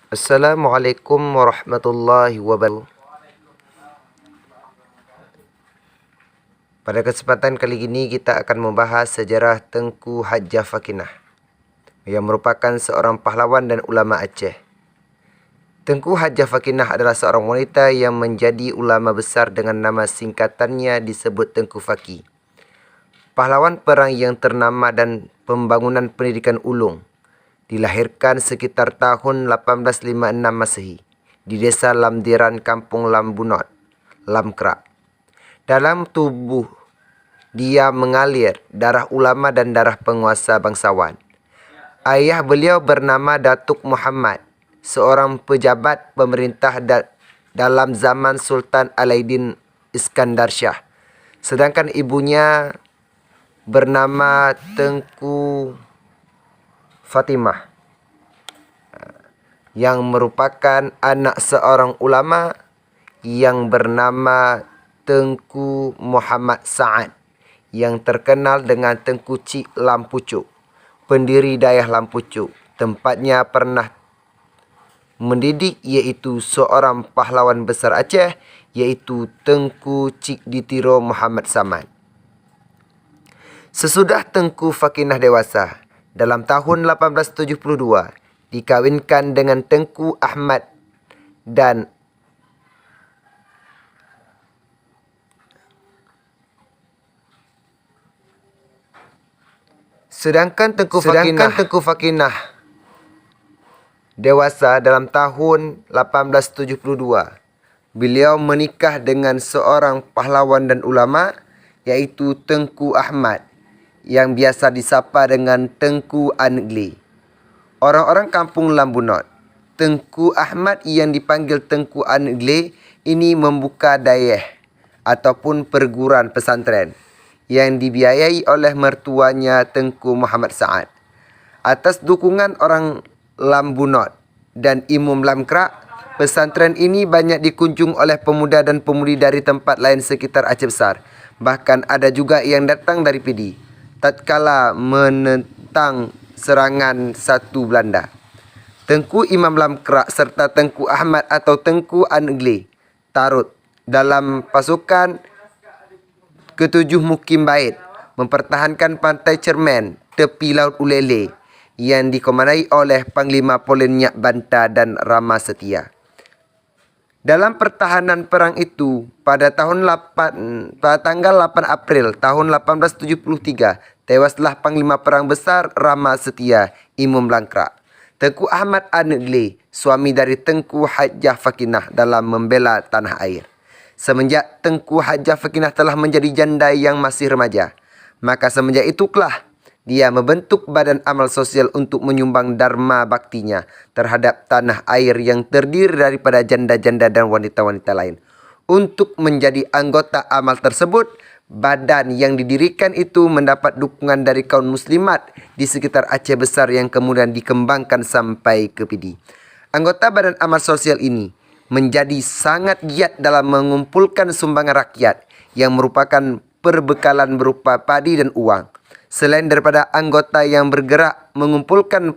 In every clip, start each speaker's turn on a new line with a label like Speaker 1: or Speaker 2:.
Speaker 1: Assalamualaikum warahmatullahi wabarakatuh. Pada kesempatan kali ini kita akan membahas sejarah Tengku Hajjah Fakinah yang merupakan seorang pahlawan dan ulama Aceh. Tengku Hajjah Fakinah adalah seorang wanita yang menjadi ulama besar dengan nama singkatannya disebut Tengku Faki. Pahlawan perang yang ternama dan pembangunan pendidikan ulung. Dilahirkan sekitar tahun 1856 Masehi di desa Lamdiran, Kampung Lambunot, Lamkrak. Dalam tubuh dia mengalir darah ulama dan darah penguasa bangsawan. Ayah beliau bernama Datuk Muhammad, seorang pejabat pemerintah dalam zaman Sultan Alauddin Iskandar Shah. Sedangkan ibunya bernama Tengku Fatimah, yang merupakan anak seorang ulama yang bernama Tengku Muhammad Sa'ad, yang terkenal dengan Tengku Cik Lampucuk, pendiri Dayah Lampucuk. Tempatnya pernah mendidik iaitu seorang pahlawan besar Aceh, iaitu Tengku Cik Ditiro Muhammad Samad. Sesudah Tengku Fakinah dewasa, dalam tahun 1872, dikawinkan dengan Tengku Ahmad dan Sedangkan Tengku Fakinah dewasa dalam tahun 1872, beliau menikah dengan seorang pahlawan dan ulama iaitu Tengku Ahmad yang biasa disapa dengan Tengku Anegli. Orang-orang kampung Lambunot, Tengku Ahmad yang dipanggil Tengku Anegli ini membuka dayah ataupun perguruan pesantren yang dibiayai oleh mertuanya Tengku Muhammad Sa'ad. Atas dukungan orang Lambunot dan Imam Lamkrak, pesantren ini banyak dikunjung oleh pemuda dan pemudi dari tempat lain sekitar Aceh Besar. Bahkan ada juga yang datang dari Pidi tatkala menentang serangan satu Belanda. Tengku Imam Lamkrak serta Tengku Ahmad atau Tengku Anegli tarut dalam pasukan ketujuh Mukim Bait mempertahankan pantai Cermen tepi Laut Ulele yang dikomandai oleh Panglima Polen Nyak Banta dan Rama Setia. Dalam pertahanan perang itu, pada tanggal 8 April tahun 1873, tewaslah Panglima Perang Besar Rama Setia, Imam Lamkrak. Tengku Ahmad Anegli, suami dari Tengku Hajjah Fakinah dalam membela tanah air. Semenjak Tengku Hajjah Fakinah telah menjadi janda yang masih remaja, maka semenjak itulah dia membentuk badan amal sosial untuk menyumbang dharma baktinya terhadap tanah air yang terdiri daripada janda-janda dan wanita-wanita lain. Untuk menjadi anggota amal tersebut, badan yang didirikan itu mendapat dukungan dari kaum muslimat di sekitar Aceh Besar yang kemudian dikembangkan sampai ke Pidi. Anggota badan amal sosial ini menjadi sangat giat dalam mengumpulkan sumbangan rakyat yang merupakan perbekalan berupa padi dan uang. Selain daripada anggota yang bergerak mengumpulkan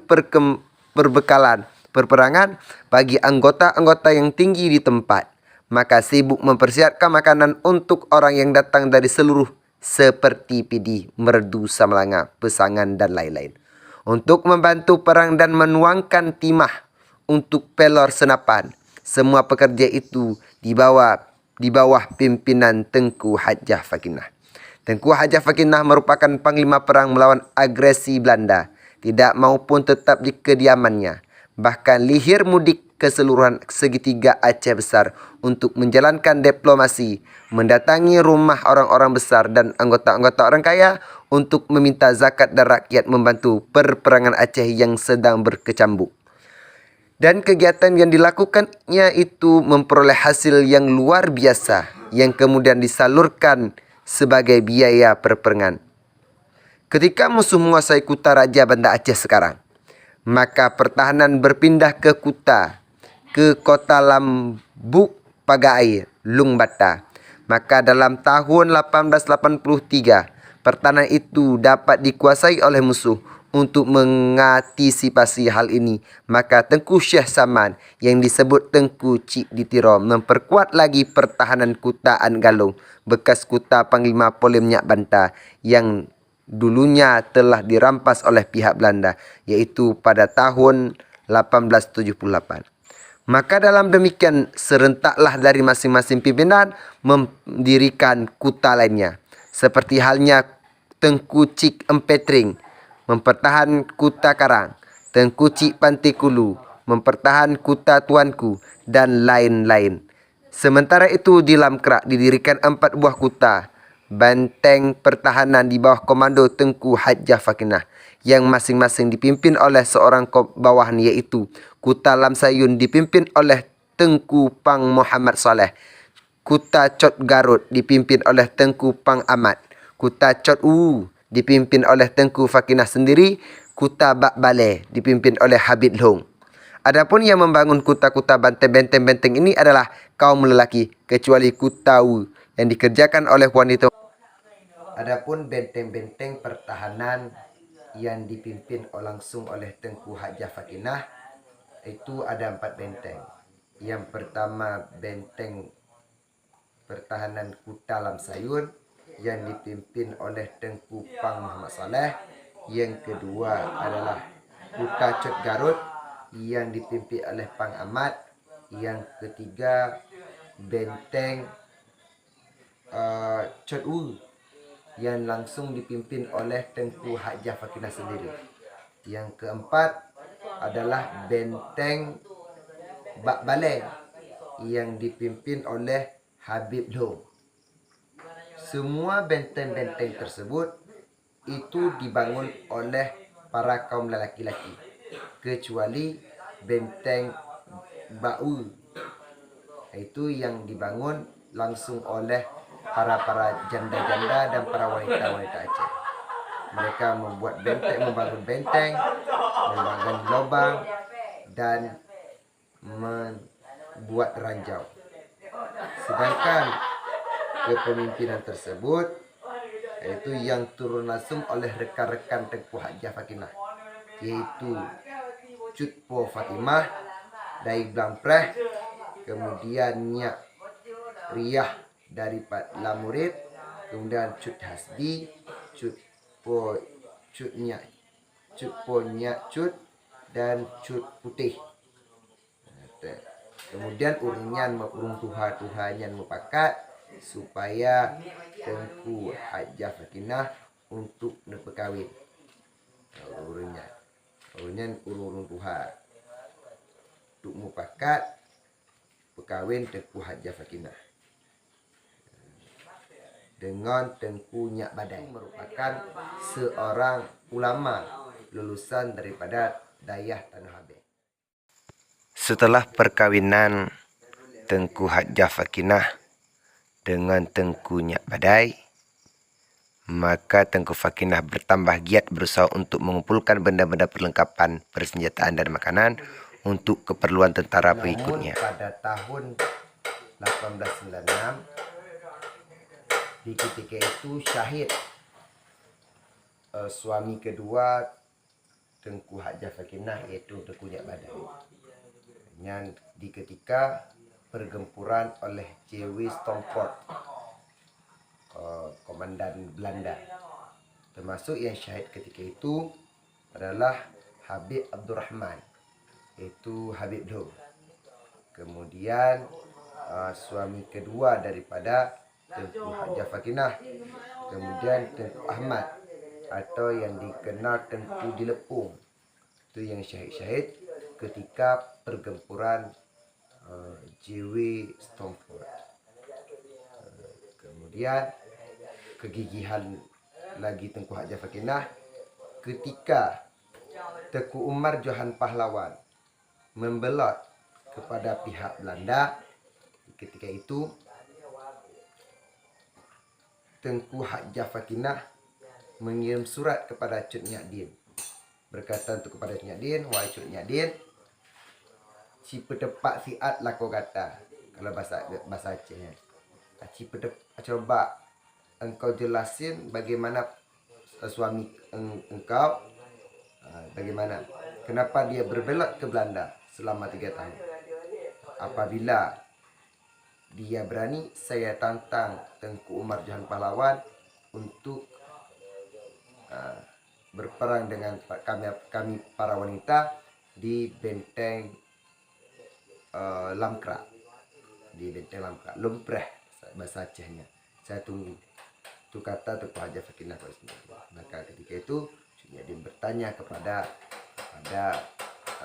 Speaker 1: perbekalan perperangan bagi anggota-anggota yang tinggi di tempat, maka sibuk mempersiapkan makanan untuk orang yang datang dari seluruh seperti Pidi, Merdu, Samalanga, Pesangan dan lain-lain, untuk membantu perang dan menuangkan timah untuk pelor senapan. Semua pekerja itu di bawah pimpinan Tengku Hajjah Fakinah. Tengku Hajjah Fakinah merupakan panglima perang melawan agresi Belanda. Tidak maupun tetap di kediamannya, bahkan lihir mudik ke seluruhan segitiga Aceh Besar untuk menjalankan diplomasi, mendatangi rumah orang-orang besar dan anggota-anggota orang kaya untuk meminta zakat dan rakyat membantu perperangan Aceh yang sedang berkecambuk. Dan kegiatan yang dilakukannya itu memperoleh hasil yang luar biasa yang kemudian disalurkan sebagai biaya perperangan. Ketika musuh menguasai Kuta Raja Banda Aceh sekarang, maka pertahanan berpindah ke kota Lambuk Pagair, Lung Bata. Maka dalam tahun 1883, pertahanan itu dapat dikuasai oleh musuh untuk mengantisipasi hal ini, maka Tengku Syekh Saman yang disebut Tengku Cik Ditiro memperkuat lagi pertahanan Kuta Galung, bekas kuta Panglima Polim Nyak Banta yang dulunya telah dirampas oleh pihak Belanda, iaitu pada tahun 1878. Maka dalam demikian serentaklah dari masing-masing pimpinan mendirikan kuta lainnya. Seperti halnya Tengku Cik Empetring mempertahan Kuta Karang, Tengku Cik Pantikulu mempertahan Kuta Tuanku, dan lain-lain. Sementara itu di Lamkrak didirikan 4 buah kuta benteng pertahanan di bawah komando Tengku Hajjah Fakinah yang masing-masing dipimpin oleh seorang bawahan, iaitu Kuta Lamsayun dipimpin oleh Tengku Pang Muhammad Saleh, Kuta Cot Garut dipimpin oleh Tengku Pang Ahmad, Kuta Cot dipimpin oleh Tengku Fakinah sendiri, Kuta Bak Baleh dipimpin oleh Habib Long. Adapun yang membangun kuta-kuta benteng-benteng ini adalah kaum lelaki, kecuali Kuta Wu yang dikerjakan oleh wanita. Adapun benteng-benteng pertahanan yang dipimpin langsung oleh Tengku Hajjah Fakinah itu ada 4 benteng. Yang pertama benteng pertahanan Kuta Lamsayun yang dipimpin oleh Tengku Pang Muhammad Saleh. Yang kedua adalah Kuta Cot Garut yang dipimpin oleh Pang Ahmad. Yang ketiga benteng Cot Wu yang langsung dipimpin oleh Tengku Hajjah Fakinah sendiri. Yang keempat adalah benteng Bak Baleh yang dipimpin oleh Habib Long. Semua benteng-benteng tersebut itu dibangun oleh para kaum lelaki-laki, kecuali benteng Bau, itu yang dibangun langsung oleh para janda-janda dan para wanita-wanita Aceh. Mereka membangun benteng, membangun lubang, dan membuat ranjau. Sedangkan kepemimpinan tersebut yaitu yang turun langsung oleh rekan-rekan Tengku Hajjah Fakinah, yaitu Cutpo Fatimah dari Blampreh, kemudian Nyak Riyah dari Lamurid, kemudian Cut Hasbi, Cutpo Nyak Cut, dan Cut Putih. Kemudian urung tuha-tuhanya mepakat supaya Tengku Hajjah Fakinah untuk berkahwin. Urung tuha untuk mupakat berkahwin Tengku Hajjah Fakinah dengan Tengku Nyak Badai, merupakan seorang ulama lulusan daripada Dayah Tanah Habis. Setelah perkawinan Tengku Hajjah Fakinah dengan Tengku Nyak Badai, maka Tengku Fakinah bertambah giat berusaha untuk mengumpulkan benda-benda perlengkapan, persenjataan dan makanan untuk keperluan tentara pengikutnya. Pada tahun 1896, di ketika itu syahid suami kedua Tengku Hajjah Fakinah, yaitu Tengku Nyak Badai. Yang di ketika pergempuran oleh J.W. Stamford, komandan Belanda. Termasuk yang syahid ketika itu adalah Habib Abdurrahman, yaitu Habib Long. Kemudian suami kedua daripada Tengku Hajjah Fakinah, kemudian Tengku Ahmad atau yang dikenal Tengku Dilepung, itu yang syahid-syahid ketika pergempuran J.W. Stamford. Kemudian kegigihan lagi Tengku Hajjah Fakinah ketika Tengku Umar Johan Pahlawan membelot kepada pihak Belanda. Ketika itu Tengku Hajjah Fakinah mengirim surat kepada Cut Nyak Din, berkata untuk kepada Cut Nyak Din, wahai Cut Nyak Din, si pedepak siat lako kata, kalau bahasa Aceh. Si pedepak, coba engkau jelasin bagaimana suami engkau Bagaimana? Kenapa dia berbelot ke Belanda selama 3 tahun? Apabila dia berani, saya tantang Tengku Umar Johan Pahlawan untuk berperang dengan kami para wanita di benteng Lamkra. Di benteng Lamkra, Lumpreh bahasa Acehnya. Saya tunggu. Itu kata Tengku Hajar Sakinah. Maka ketika itu dia bertanya kepada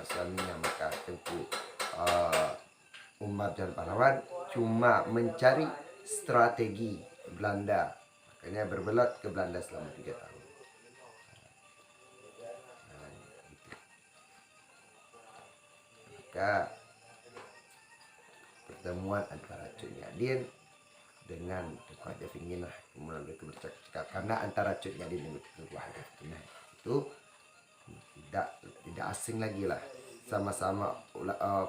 Speaker 1: suaminya, maka Tengku Umar Johan Pahlawan cuma mencari strategi Belanda, makanya berbelot ke Belanda selama 3 tahun. Maka pertemuan antara Cut Nyadin dengan Tengku Hajar Sakinah melalui bercakap, karena antara Cut Nyadin dan Tengku Hajar Sakinah itu tidak asing lagi lah, sama-sama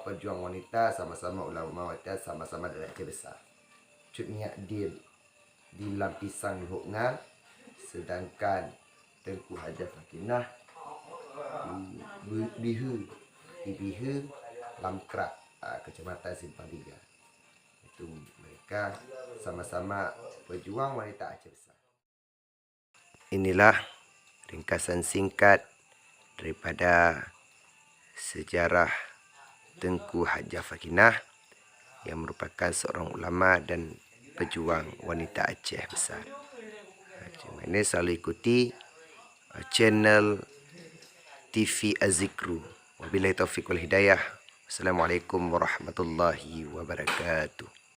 Speaker 1: pejuang wanita, sama-sama ulama wanita, sama-sama dari Aceh besar. Cut Nyadin di Lampisang Luhuknga, sedangkan Tengku Hajar Sakinah di Bihu Lamkra, Kecamatan Simpang 3. Itu mereka sama-sama pejuang wanita Aceh besar. Inilah ringkasan singkat daripada sejarah Tengku Hajar Sakinah yang merupakan seorang ulama dan pejuang wanita Aceh besar. Ini selalu ikuti channel TV Az-Zikru. Wabillahi taufiq wal hidayah. Wassalamualaikum warahmatullahi wabarakatuh.